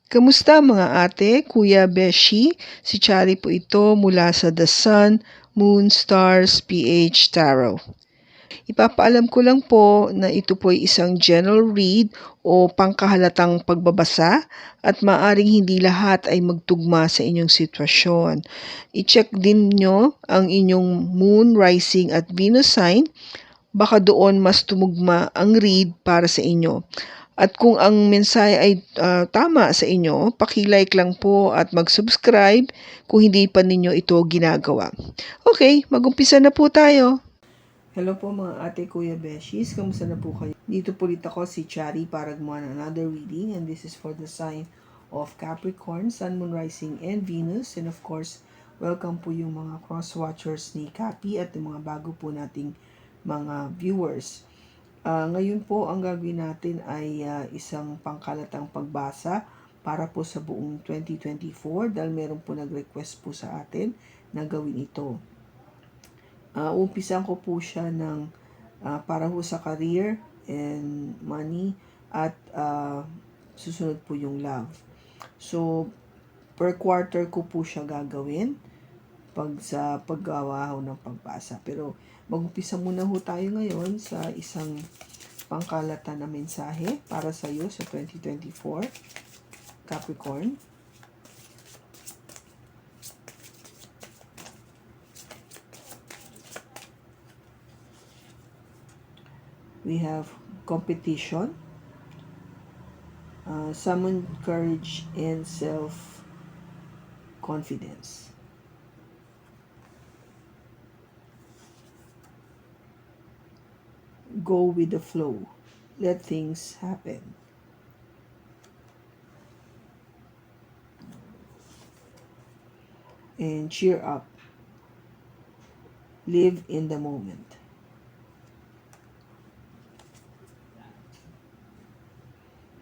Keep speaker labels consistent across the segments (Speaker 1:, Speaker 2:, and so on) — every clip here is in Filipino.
Speaker 1: Kamusta mga ate, kuya, beshi? Si Chari po ito mula sa The Sun, Moon, Stars, PH Tarot. Ipapaalam ko lang po na ito po ay isang general read o pangkahalatang pagbabasa at maaring hindi lahat ay magtugma sa inyong sitwasyon. I-check din nyo ang inyong Moon, Rising at Venus sign. Baka doon mas tumugma ang read para sa inyo. At kung ang mensahe ay tama sa inyo, paki-like lang po at mag-subscribe kung hindi pa ninyo ito ginagawa. Okay, mag-umpisa na po tayo. Hello po mga ate, kuya, beshies. Kamusta na po kayo? Dito po ulit ako si Chari para gumawa ng another reading, and this is for the sign of Capricorn, Sun, Moon, Rising, and Venus. And of course, welcome po yung mga cross-watchers ni Capi at yung mga bago po nating mga viewers. Ngayon po, ang gagawin natin ay isang pangkalatang pagbasa para po sa buong 2024 dahil meron po nag-request po sa atin na gawin ito. Umpisan ko po siya ng para po sa career and money at susunod po yung love. So, per quarter ko po siya gagawin sa paggawa ng pagbasa. Pero mag-umpisa muna ho tayo ngayon sa isang pangkalatan na mensahe para sa iyo sa 2024, Capricorn. We have competition, summon courage and self-confidence. Go with the flow. Let things happen. And cheer up. Live in the moment.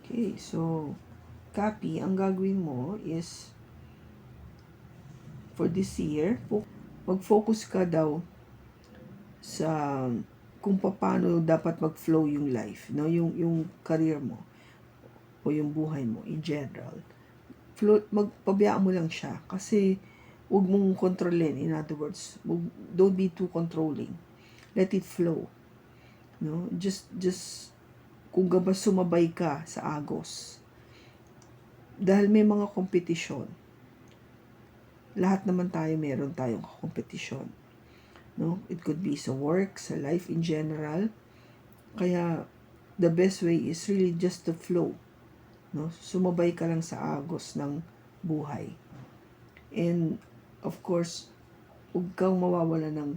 Speaker 1: Okay, so Capi, ang gagawin mo is for this year, mag-focus ka daw sa kung paano dapat mag-flow yung life, no? Yung career mo o yung buhay mo in general. Magpabayaan mo lang siya kasi huwag mong kontrolin. In other words, don't be too controlling. Let it flow. No? Just kung ba sumabay ka sa agos. Dahil may mga kompetisyon. Lahat naman tayo meron tayong kompetisyon. No? It could be sa work, sa life in general. Kaya the best way is really just to flow. No? Sumabay ka lang sa agos ng buhay. And of course, huwag kang mawawala ng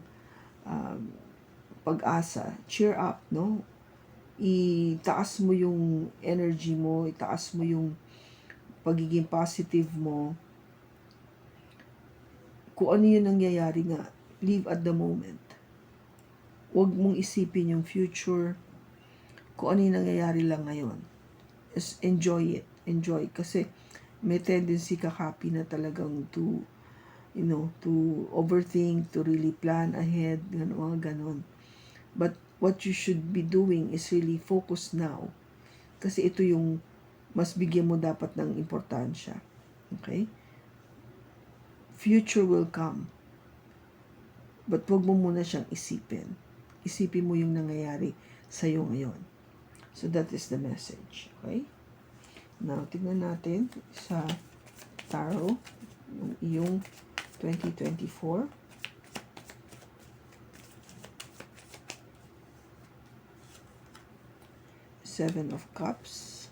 Speaker 1: pag-asa. Cheer up, no? Itaas mo yung energy mo, itaas mo yung pagiging positive mo. Kung ano yung nangyayari nga, live at the moment. Huwag mong isipin yung future, kung ano yung nangyayari lang ngayon. Just enjoy it. Enjoy. Kasi may tendency ka, Capi, na talagang to overthink, to really plan ahead, mga ganon. But what you should be doing is really focus now. Kasi ito yung mas bigyan mo dapat ng importansya. Okay? Future will come. But wag mo muna siyang isipin. Isipin mo yung nangyayari sa'yo ngayon. So that is the message. Okay? Now, tignan natin sa tarot yung 2024. Seven of Cups.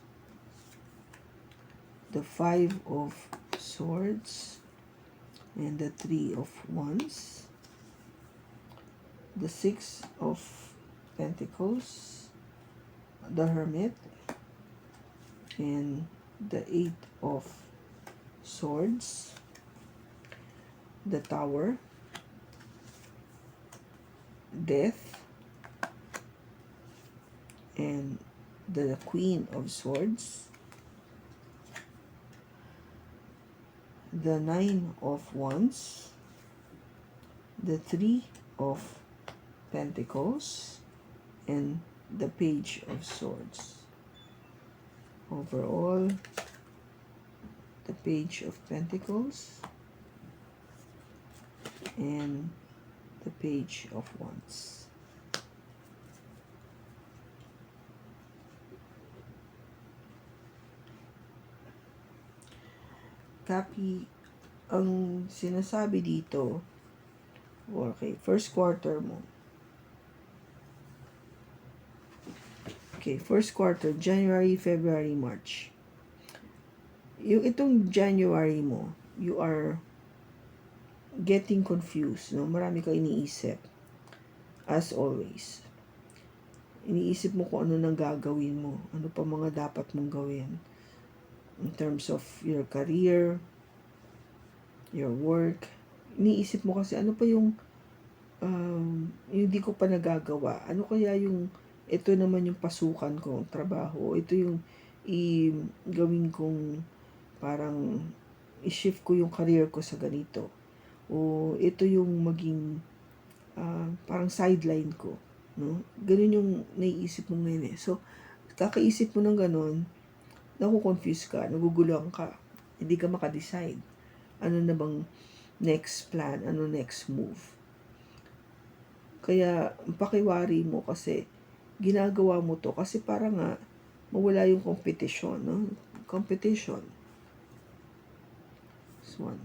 Speaker 1: The Five of Swords. And the Three of Wands. The Six of Pentacles. The Hermit. And the Eight of Swords. The Tower. Death. And the Queen of Swords. The Nine of Wands. The Three of Pentacles. And the Page of Swords. Overall, the Page of Pentacles and the Page of Wands. Copy, ang sinasabi dito, okay, first quarter mo. Okay, first quarter, January, February, March. Yung itong January mo, you are getting confused, no? Marami kang iniisip. As always. Iniisip mo kung ano nang gagawin mo. Ano pa mga dapat mong gawin. In terms of your career, your work. Iniisip mo kasi ano pa yung hindi ko pa nagagawa. Ano kaya yung ito naman yung pasukan ko, trabaho. Ito yung gawin kong parang i-shift ko yung career ko sa ganito. O ito yung maging parang sideline ko. No? Ganun yung naiisip mo ngayon eh. So, kakaisip mo ng ganun, naku-confuse ka, naguguluhan ka. Hindi ka makadecide. Ano na bang next plan? Ano next move? Kaya, pakiwari mo kasi ginagawa mo to kasi para nga mawala yung competition. No? Competition. This one.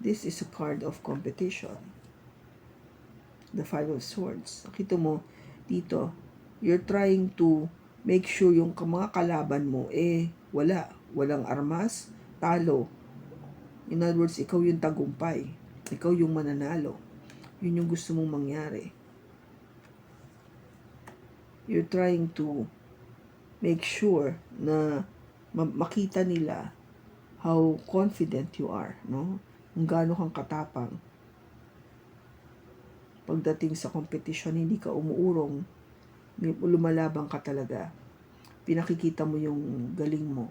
Speaker 1: This is a card of competition. The Five of Swords. Nakita mo dito, you're trying to make sure yung mga kalaban mo, walang armas, talo. In other words, ikaw yung tagumpay. Ikaw yung mananalo. Yun yung gusto mong mangyari. You're trying to make sure na makita nila how confident you are, no? Kung gaano kang katapang. Pagdating sa competition, hindi ka umuurong, lumalabang ka talaga. Pinakikita mo yung galing mo.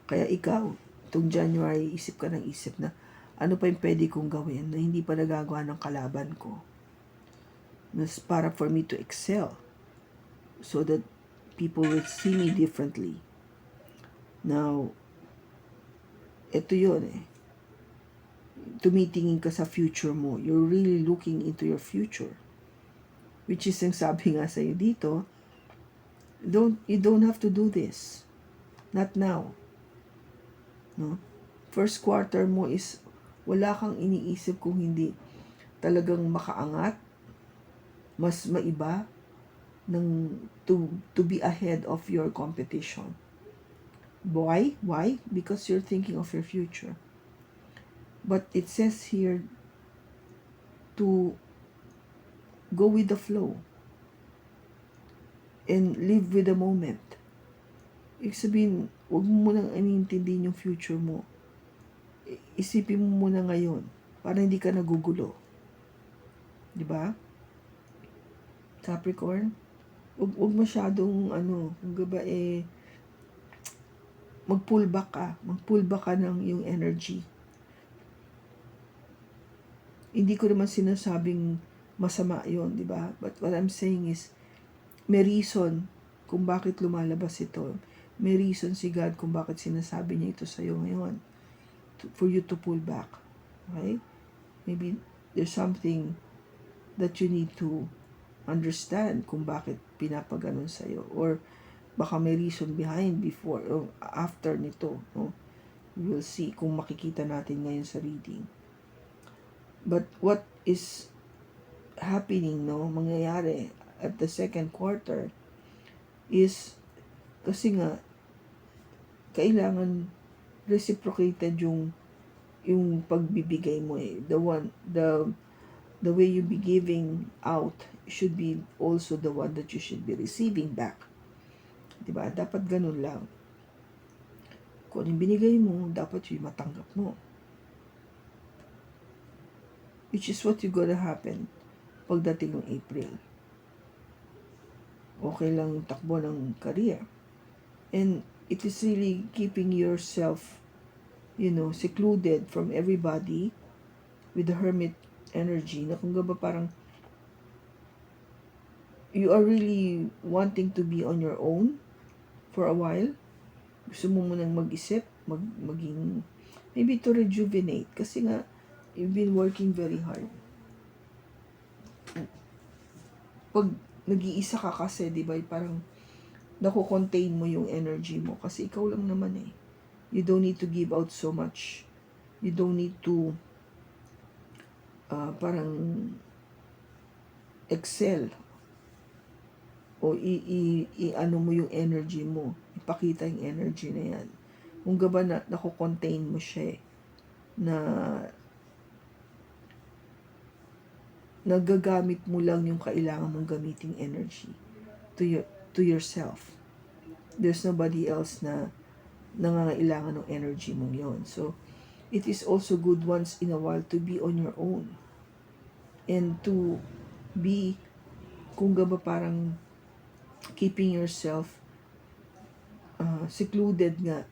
Speaker 1: Kaya ikaw, itong January, isip ka ng isip na ano pa yung pwede kong gawin na hindi pa nagagawa ng kalaban ko. Para for me to excel. So that people will see me differently. Now, ito yun eh. Tumitingin ka sa future mo. You're really looking into your future. Which is yung sabi nga sa'yo dito, you don't have to do this. Not now. No? First quarter mo is wala kang iniisip kung hindi talagang makaangat, mas maiba, to be ahead of your competition. Why? Why? Because you're thinking of your future. But it says here to go with the flow and live with the moment. Ibig sabihin, huwag mo munang iniintindihin yung future mo. Isipin mo muna ngayon para hindi ka nagugulo. Diba? Capricorn, huwag masyadong mag-pull back ka. Mag-pull back ka ng yung energy. Hindi ko naman sinasabing masama yon, di ba? But what I'm saying is, may reason kung bakit lumalabas ito. May reason si God kung bakit sinasabi niya ito sa'yo ngayon. For you to pull back. Okay? Maybe there's something that you need to understand kung bakit pinapaganon sa'yo. Or baka may reason behind before or after nito. No? We'll see kung makikita natin ngayon sa reading. But what is happening, no, mangyayari at the second quarter is kasi nga kailangan reciprocated yung pagbibigay mo eh. The way you be giving out should be also the one that you should be receiving back. Diba? Dapat ganun lang. Kung yung binigay mo, dapat yung matanggap mo. Which is what you gonna happen pagdating ng April. Okay lang yung takbo ng career. And it is really keeping yourself, secluded from everybody with the hermit energy. Na kung ba parang you are really wanting to be on your own for a while. Gusto mo munang mag-isip, maging, maybe to rejuvenate. Kasi nga, you've been working very hard. Pag nag-iisa ka kasi, di ba, parang nako-contain mo yung energy mo. Kasi ikaw lang naman eh. You don't need to give out so much. You don't need to parang excel o i-ano mo yung energy mo. Ipakita yung energy na yan. Kung ba na nako-contain mo siya eh, na nagagamit mo lang yung kailangan mong gamiting energy to yourself. There's nobody else na nangangailangan ng energy mong yon. So, it is also good once in a while to be on your own. And to be, kung ba parang keeping yourself secluded nga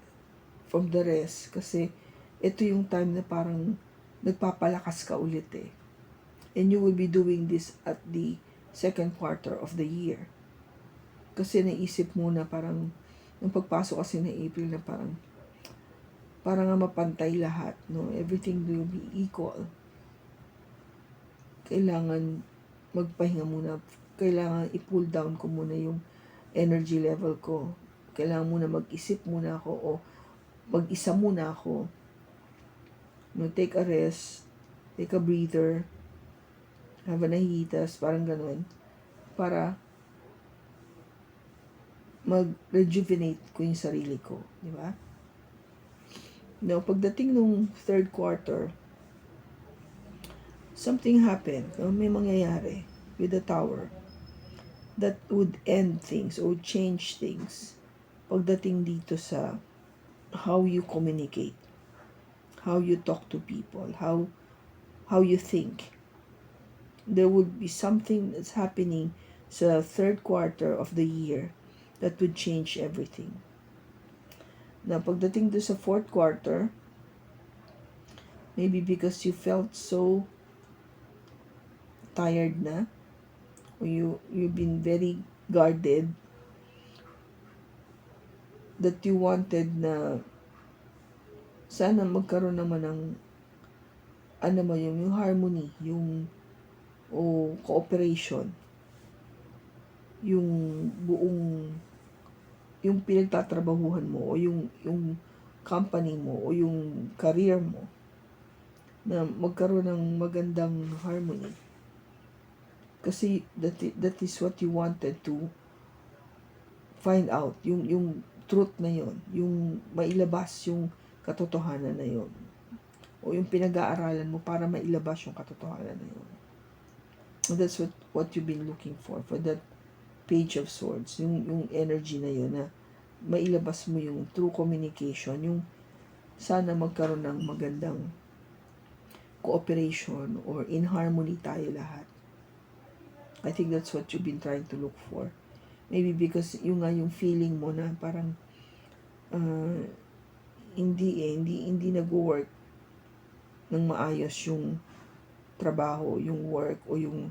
Speaker 1: from the rest. Kasi ito yung time na parang nagpapalakas ka ulit eh. And you will be doing this at the second quarter of the year. Kasi naisip mo na parang, nung pagpasok kasi na April na parang nga mapantay lahat, no? Everything will be equal. Kailangan magpahinga muna. Kailangan i-pull down ko muna yung energy level ko. Kailangan muna mag-isip muna ako o mag-isa muna ako. No, take a rest, take a breather, have a nahihitas, parang ganun. Para mag-rejuvenate ko yung sarili ko. Di ba? Now, pagdating nung third quarter, something happened. No? May mangyayari with the Tower that would end things or change things pagdating dito sa how you communicate, how you talk to people, how you think. There would be something that's happening sa third quarter of the year that would change everything. Na pagdating do sa fourth quarter, maybe because you felt so tired na, or you've been very guarded, that you wanted na sana magkaroon naman ng ano mo yung harmony, yung cooperation, yung buong yung pinagtatrabahuhan mo o yung company mo o yung career mo na magkaroon ng magandang harmony. Kasi that is what you wanted to find out, yung truth na yon, yung mailabas yung katotohanan na yon, o yung pinag-aaralan mo para mailabas yung katotohanan na yon. And that's what you've been looking for that Page of Swords, yung energy na yun na mailabas mo yung true communication, yung sana magkaroon ng magandang cooperation or in harmony tayo lahat. I think that's what you've been trying to look for. Maybe because yung feeling mo na parang hindi nag-work ng maayos yung trabaho, yung work o yung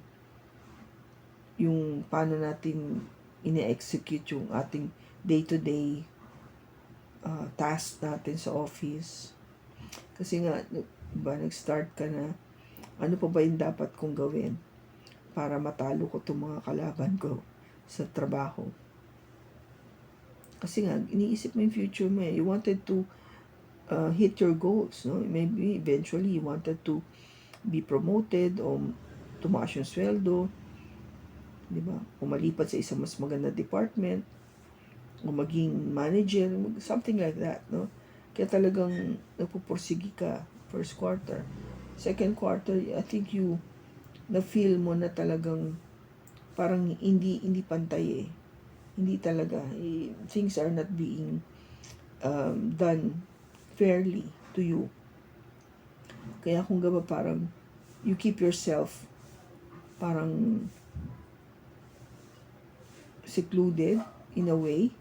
Speaker 1: paano natin ine-execute yung ating day-to-day task natin sa office. Kasi nga, diba, nag-start ka na, ano pa ba yung dapat kong gawin para matalo ko itong mga kalaban ko sa trabaho. Kasi nga, iniisip mo yung future mo eh. You wanted to hit your goals, no? Maybe eventually you wanted to be promoted o tumaas yung sweldo, di ba? O malipat sa isang mas maganda department o maging manager, something like that, no? Kaya talagang nagpupursigi ka first quarter. Second quarter, I think you na-feel mo na talagang parang hindi pantay eh. Hindi talaga. Things are not being done fairly to you. Kaya kung gaba parang you keep yourself parang secluded in a way,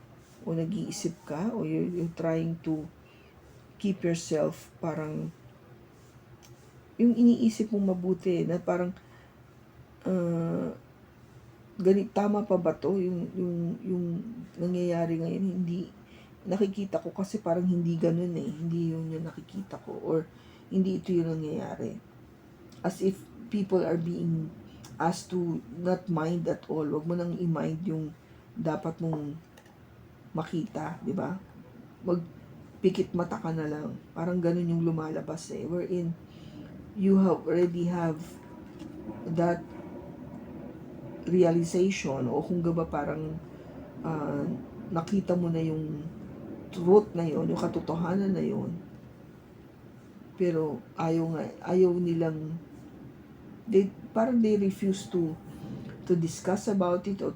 Speaker 1: o nag-iisip ka, o you're trying to keep yourself parang yung iniisip mong mabuti na parang tama pa ba to yung nangyayari ngayon, nakikita ko kasi parang hindi ganun eh. Hindi yun yung nakikita ko or hindi ito yung nangyayari. As if people are being asked to not mind at all. Huwag mo nang i-mind yung dapat mong makita, di ba? Magpikit mata ka na lang. Parang ganun yung lumalabas eh. Wherein you already have that realization o kung ba parang uh, nakita mo na yung truth na yon, yung katotohanan na yon, pero ayaw nilang, parang they refuse to discuss about it or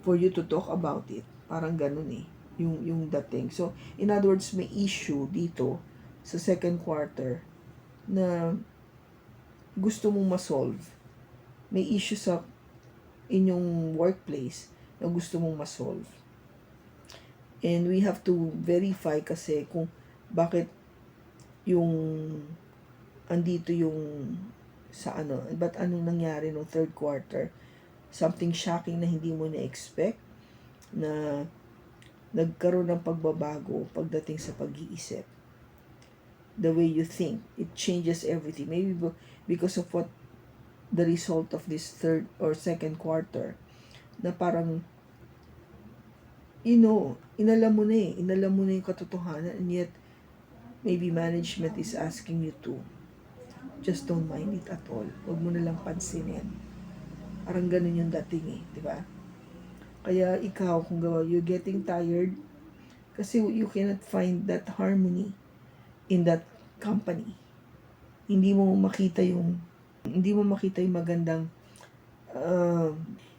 Speaker 1: for you to talk about it. Parang ganun eh, yung dating. So, in other words, may issue dito sa second quarter na gusto mong ma-solve. May issue sa inyong workplace na gusto mong ma-solve. And we have to verify kasi kung bakit yung andito yung sa but anong nangyari no third quarter? Something shocking na hindi mo na-expect na nagkaroon ng pagbabago pagdating sa pag-iisip. The way you think, it changes everything. Maybe because of what the result of this third or second quarter, na parang, inalam mo na yung katotohanan, and yet, maybe management is asking you to just don't mind it at all. Huwag mo na lang pansinin. Parang ganun yung dating eh, di ba? Kaya ikaw, kung you're getting tired, kasi you cannot find that harmony in that company. Hindi mo makita yung magandang uh,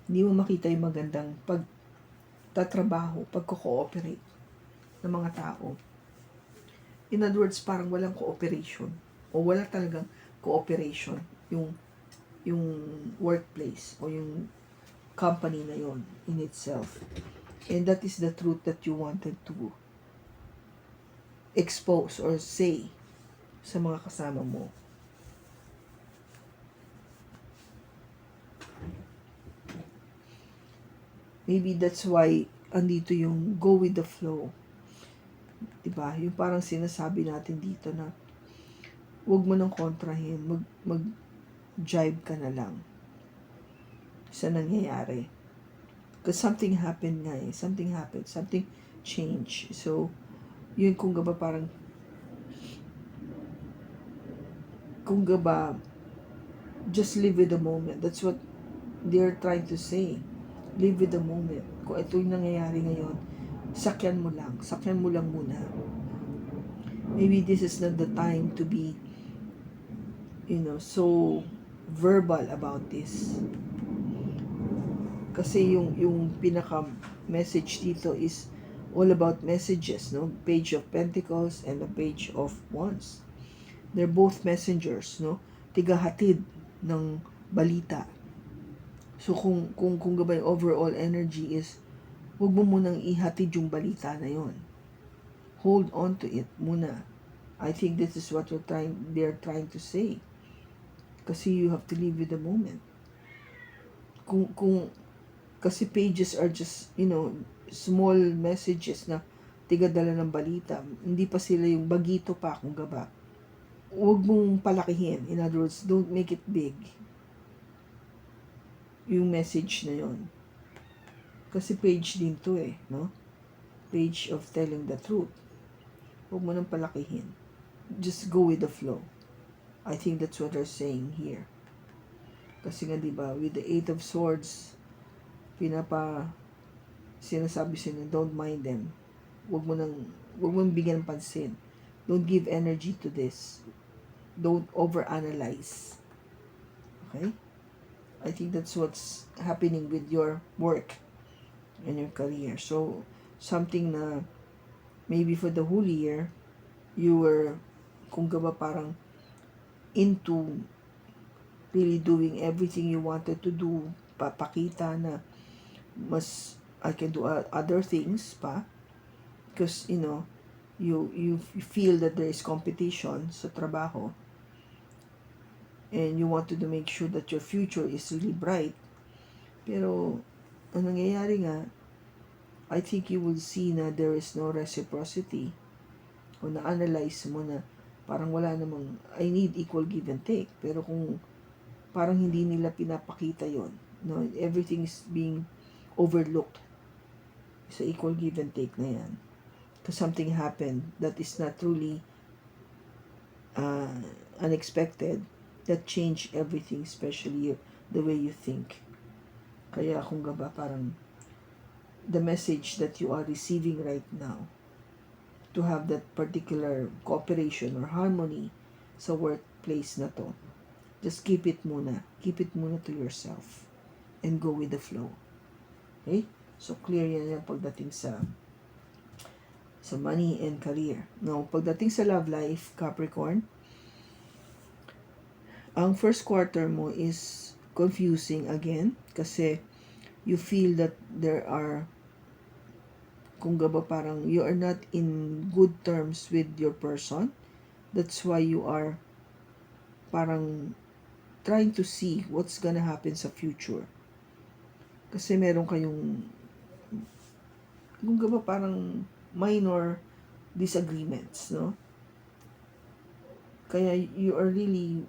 Speaker 1: hindi mo makita yung magandang pagtatrabaho, pagko-cooperate ng mga tao. In other words, parang walang cooperation o wala talagang cooperation yung workplace o yung company na yon in itself. And that is the truth that you wanted to expose or say sa mga kasama mo. Maybe that's why andito yung go with the flow. Diba? Yung parang sinasabi natin dito na huwag mo nang kontrahin, mag-jive ka na lang sa nangyayari. Because something happened nga eh. Something changed. So, yun kung just live with the moment. That's what they're trying to say. Live with the moment. Kung ito yung nangyayari ngayon, sakyan mo lang muna. Maybe this is not the time to be, so verbal about this. Kasi yung pinaka-message dito is all about messages, no? Page of Pentacles and the Page of Wands. They're both messengers, no? Tigahatid ng balita. So kung gabay overall energy is huwag mo munang ihatid yung balita na yon. Hold on to it muna. I think this is what they're trying to say. Kasi you have to live with the moment. Kasi pages are just, small messages na tigadala ng balita. Hindi pa sila yung bagito pa kung gaba. Huwag mong palakihin. In other words, don't make it big. Yung message na yon. Kasi page din to eh, no? Page of telling the truth. Huwag mo nang palakihin. Just go with the flow. I think that's what they're saying here. Kasi nga diba, with the Eight of Swords, sinasabi sila, don't mind them. Huwag mo bigyan ng pansin. Don't give energy to this. Don't overanalyze. Okay? I think that's what's happening with your work and your career. So, something na maybe for the whole year, you were, parang into really doing everything you wanted to do, papakita na mas I can do other things pa, because you feel that there is competition sa trabaho and you wanted to make sure that your future is really bright. Pero ang nangyayari nga, I think you will see na there is no reciprocity o na-analyze mo na parang wala namang I need equal give and take. Pero kung parang hindi nila pinapakita yon, no, everything is being overlooked sa equal give and take na yan. Because something happened that is not truly unexpected, that change everything, especially the way you think. Kaya kung gaba parang the message that you are receiving right now to have that particular cooperation or harmony sa workplace na to, just keep it muna to yourself and go with the flow. Okay, so clear yan yung pagdating sa money and career. Now pagdating sa love life, Capricorn, ang first quarter mo is confusing again kasi you feel that there are, kung gaba parang you are not in good terms with your person. That's why you are parang trying to see what's gonna happen sa future. Kasi meron kayong, kung gaba parang minor disagreements, no? Kaya you are really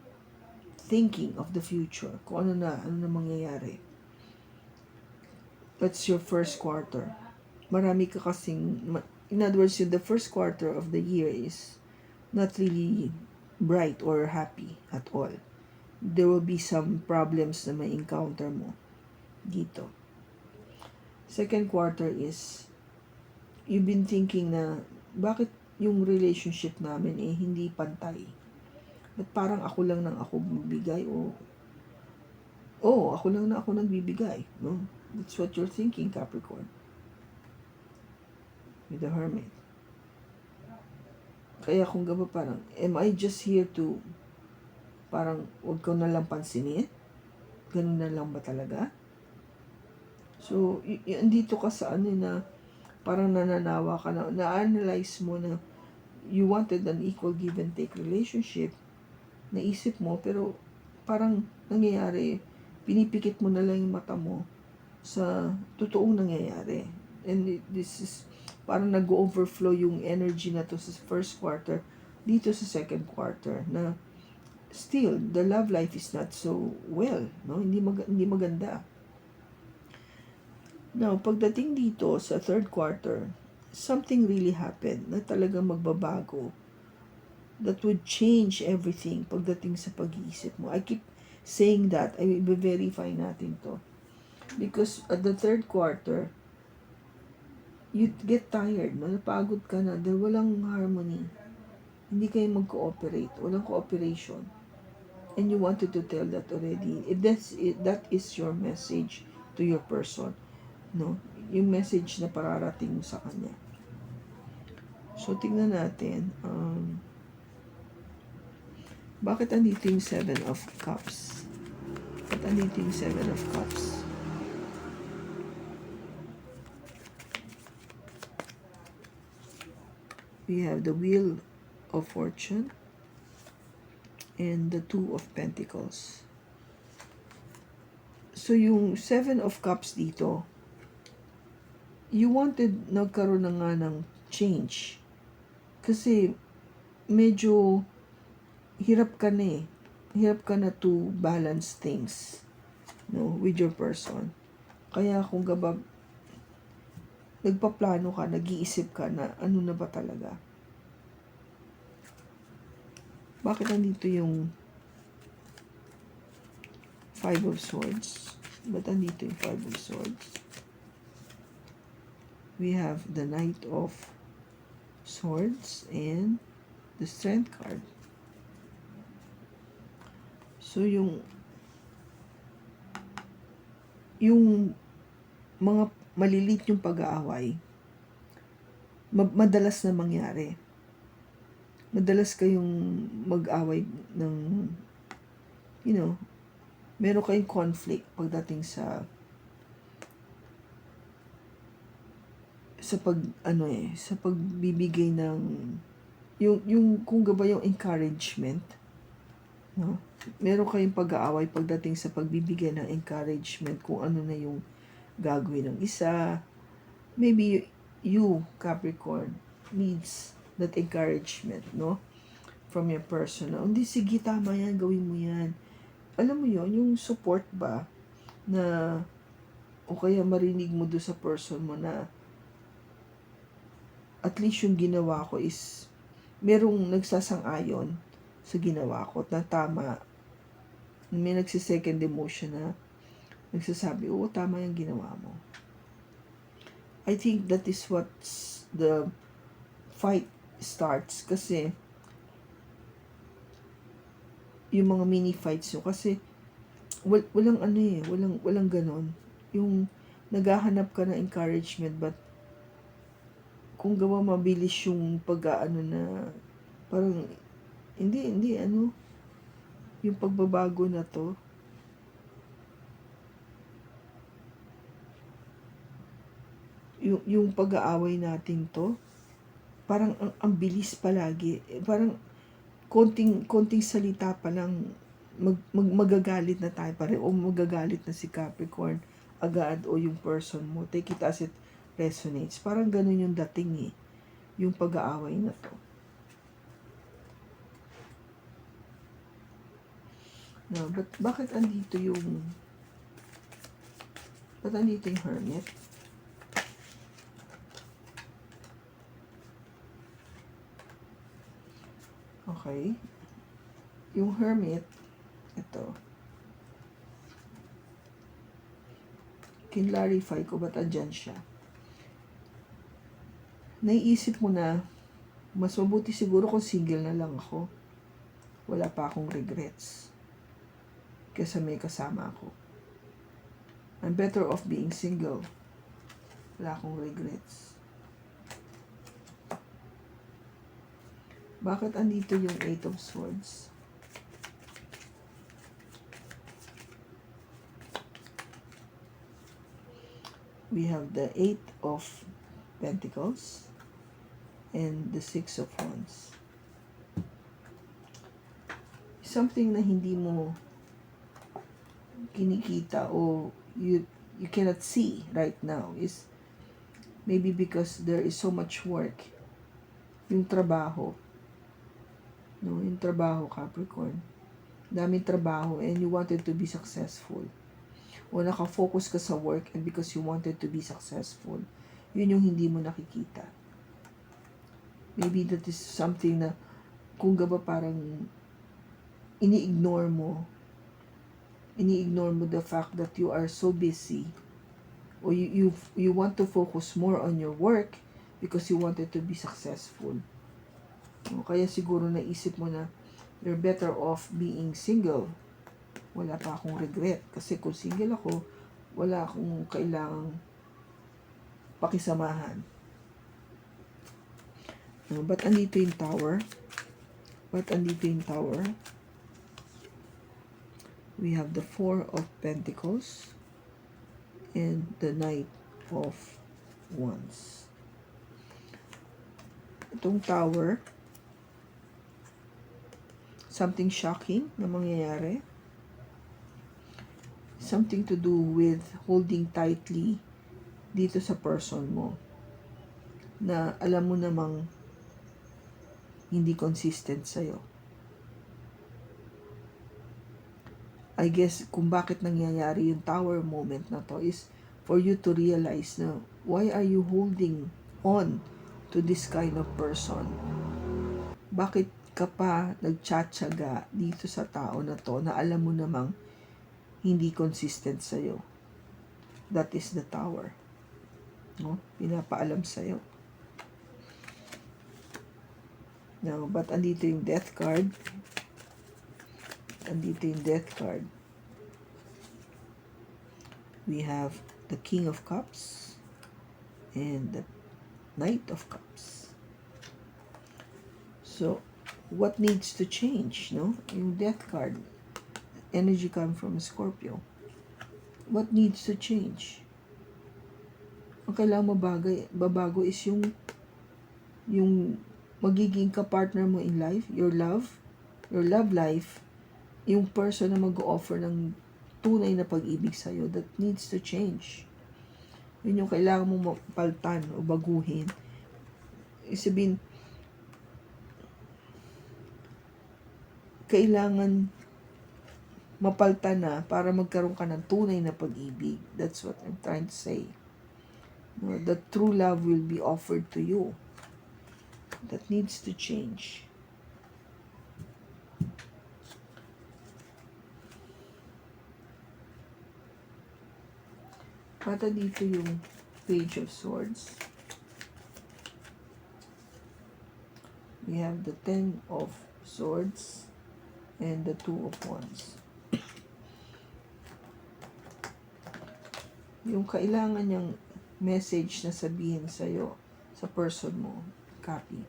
Speaker 1: thinking of the future, kung ano na mangyayari. That's your first quarter. Marami ka kasing, in other words, the first quarter of the year is not really bright or happy at all. There will be some problems na may encounter mo dito. Second quarter is, you've been thinking na, bakit yung relationship namin hindi pantay? Ba't parang ako lang nang ako bibigay ako lang na ako nagbibigay, no? That's what you're thinking, Capricorn. With the Hermit. Kaya kung gaba parang, am I just here to, parang wag ko na lang pansinin? Ganun na lang ba talaga? So, andito ka sa na parang nananawa ka na-analyze mo na you wanted an equal give and take relationship. Naisip mo, pero parang nangyayari, pinipikit mo na lang yung mata mo sa totoong nangyayari. And this is, parang nag-overflow yung energy na to sa first quarter dito sa second quarter na still, the love life is not so well, no? Hindi maganda. Now, pagdating dito sa third quarter, something really happened na talagang magbabago that would change everything pagdating sa pag-iisip mo. I keep saying that. I will verify natin to. Because at the third quarter, you get tired, no? Napagod ka na dahil walang harmony. Hindi kayo mag-cooperate. Walang cooperation. And you wanted to tell that already. That is your message to your person. No? Yung message na pararating mo sa kanya. So, tingnan natin. Bakit andito yung 7 of Cups? Bakit andito yung 7 of Cups? We have the Wheel of Fortune and the 2 of Pentacles. So, yung 7 of Cups dito, you wanted, nagkaroon na nga ng change. Kasi, medyo hirap ka na Hirap ka na to balance things, no, with your person. Kaya kung gaba, nagpaplano ka, nag-iisip ka na ano na ba talaga. Bakit nandito yung 5 of Swords? Ba't nandito yung 5 of Swords? We have the Knight of Swords and the Strength card. So, yung mga malilit yung pag-aaway, madalas na mangyari. Madalas kayong mag-away ng, meron kayong conflict pagdating sa pagbibigay ng, yung kung gaba yung encouragement, no? Meron kayong pag-aaway pagdating sa pagbibigay ng encouragement kung ano na yung gagawin ng isa, maybe you, Capricorn, needs that encouragement, no? From your person. Hindi, sige, tama yan, gawin mo yan. Alam mo yon, yung support ba na, o kaya marinig mo do sa person mo na at least yung ginawa ko is merong nagsasang-ayon sa ginawa ko na tama. May nagsisecond emotion na nagsasabi, oo, tama yung ginawa mo. I think that is what the fight starts, kasi yung mga mini fights nyo, kasi walang walang ganon. Yung naghahanap ka ng encouragement, but kung gawa mabilis yung pag-aano na parang hindi yung pagbabago na to, yung pag-aaway natin to, parang ang bilis palagi. Parang konting salita pa lang magagalit na tayo pare, o magagalit na si Capricorn agad, o yung person mo, take it as it resonates. Parang ganun yung dating yung pag-aaway na to. No, but bakit andito yung Hermit? Okay. Yung Hermit, ito. Kinlarify ko ba't andyan siya. Naiisip mo na, mas mabuti siguro kung single na lang ako. Wala pa akong regrets. Kesa may kasama ako. I'm better off being single. Wala akong regrets. Bakit andito yung 8 of Swords? We have the 8 of Pentacles and the 6 of Wands. Something na hindi mo kinikita o you cannot see right now is maybe because there is so much work. Yung trabaho. No, yung trabaho, Capricorn. Daming trabaho and you wanted to be successful. O nakafocus ka sa work and because you wanted to be successful. Yun yung hindi mo nakikita. Maybe that is something na kung gaba parang ini-ignore mo the fact that you are so busy, or you want to focus more on your work because you wanted to be successful. O kaya siguro naisip mo na you're better off being single. Wala pa akong regret kasi kung single ako, wala akong kailangang pakisamahan. Ba't andito yung Tower? We have the 4 of Pentacles and the Knight of Wands. Itong Tower, something shocking na mangyayari. Something to do with holding tightly dito sa person mo na alam mo namang hindi consistent sa'yo. I guess kung bakit nangyayari yung Tower moment na to is for you to realize na why are you holding on to this kind of person? Bakit ka pa nagtsatsaga dito sa tao na to na alam mo namang hindi consistent sa'yo? That is the Tower. No? Pinapaalam sa'yo. Now, but andito yung Death card. We have the King of Cups and the Knight of Cups. So, what needs to change, no? Yung Death card, energy come from Scorpio. What needs to change? Ang kailangan babago is yung magiging ka-partner mo in life, your love life, yung person na mag-offer ng tunay na pag-ibig sa'yo, that needs to change. Yun yung kailangan mong mapaltan o baguhin. Sabihin, kailangan mapaltan na para magkaroon ka ng tunay na pag-ibig. That's what I'm trying to say. No, the true love will be offered to you. That needs to change. Pata dito yung Page of Swords. We have the Ten of Swords and the Two of Wands. Yung kailangan niyang message na sabihin sa'yo, sa person mo, copy.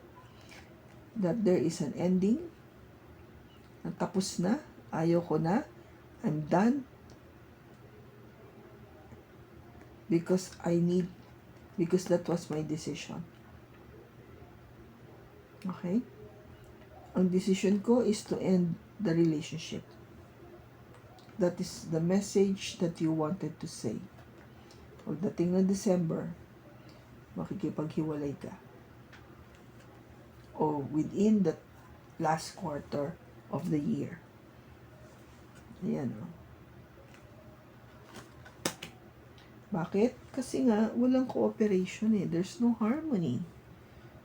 Speaker 1: That there is an ending. Natapos na. Ayoko na. I'm done. Because that was my decision. Okay? Ang decision ko is to end the relationship. That is the message that you wanted to say. Pagdating ng December, makikipaghiwalay ka. O within the last quarter of the year. Ayan o. Bakit? Kasi nga, walang cooperation eh. There's no harmony.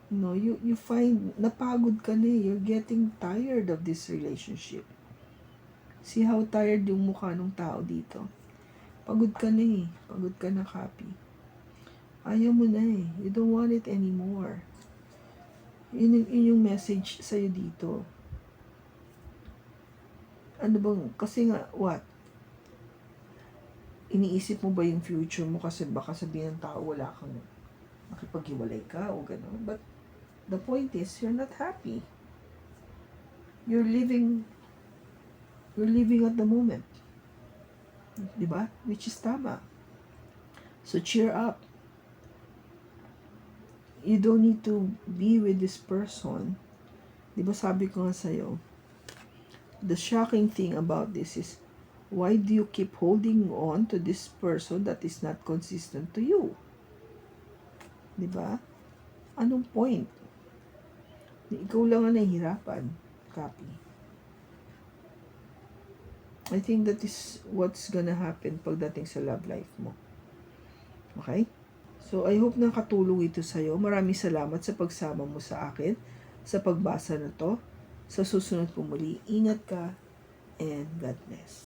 Speaker 1: You find, napagod ka na eh. You're getting tired of this relationship. See how tired yung mukha ng tao dito. Pagod ka na eh. Pagod ka na, copy. Ayaw mo na eh. You don't want it anymore. Yun yung message sa'yo dito. Ano bang, kasi nga, what? Iniisip mo ba yung future mo kasi baka sabihin ng tao wala kang makipaghiwalay ka o gano'n. But the point is, you're not happy. You're living at the moment. Diba? Which is tama. So cheer up. You don't need to be with this person. Diba sabi ko nga sa'yo, the shocking thing about this is, why do you keep holding on to this person that is not consistent to you? Diba? Anong point? Ikaw lang ang nahihirapan. Copy. I think that is what's gonna happen pagdating sa love life mo. Okay? So, I hope nakatulong ito sa'yo. Maraming salamat sa pagsama mo sa akin sa pagbasa na to. Sa susunod po muli, ingat ka and God bless.